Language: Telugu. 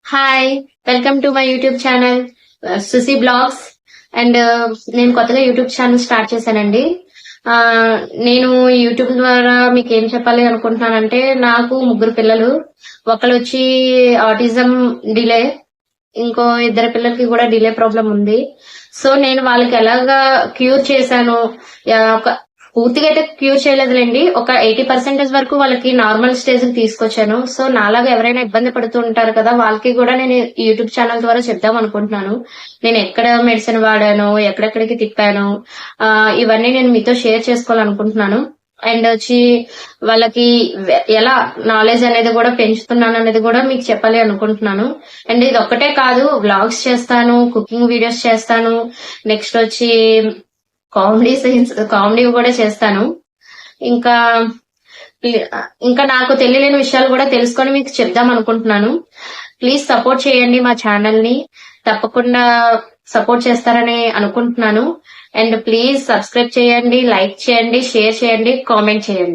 Hi, welcome to my YouTube channel Susi blogs. And నేను కొత్తగా యూట్యూబ్ ఛానల్ స్టార్ట్ చేశానండి. ఆ, నేను యూట్యూబ్ ద్వారా మీకు ఏం చెప్పాలి అనుకుంటున్నానంటే, నాకు ముగ్గురు పిల్లలు. ఒకళ్ళు వచ్చి ఆటిజం డిలే, ఇంకో ఇద్దరు పిల్లలకి కూడా డిలే ప్రాబ్లం ఉంది. సో నేను వాళ్ళకి ఎలాగా క్యూర్ చేశాను, ఒక పూర్తిగా అయితే క్యూర్ చేయలేదులేండి, ఒక 80% వరకు వాళ్ళకి నార్మల్ స్టేజ్ కి తీసుకొచ్చాను. సో నాలాగా ఎవరైనా ఇబ్బంది పడుతూ ఉంటారు కదా, వాళ్ళకి కూడా నేను యూట్యూబ్ ఛానల్ ద్వారా చెప్దాం అనుకుంటున్నాను. నేను ఎక్కడ మెడిసిన్ వాడాను, ఎక్కడెక్కడికి తిప్పాను, ఇవన్నీ నేను మీతో షేర్ చేసుకోవాలనుకుంటున్నాను. అండ్ వచ్చి వాళ్ళకి ఎలా నాలెడ్జ్ అనేది కూడా పెంచుతున్నాను అనేది కూడా మీకు చెప్పాలి అనుకుంటున్నాను. అండ్ ఇది ఒక్కటే కాదు, వ్లాగ్స్ చేస్తాను, కుకింగ్ వీడియోస్ చేస్తాను, నెక్స్ట్ వచ్చి కామెడీ కూడా చేస్తాను. ఇంకా ఇంకా నాకు తెలియలేని విషయాలు కూడా తెలుసుకొని మీకు చెప్దాం అనుకుంటున్నాను. ప్లీజ్ సపోర్ట్ చేయండి మా ఛానల్ ని, తప్పకుండా సపోర్ట్ చేస్తారని అనుకుంటున్నాను. అండ్ ప్లీజ్ సబ్స్క్రైబ్ చేయండి, లైక్ చేయండి, షేర్ చేయండి, కామెంట్ చేయండి.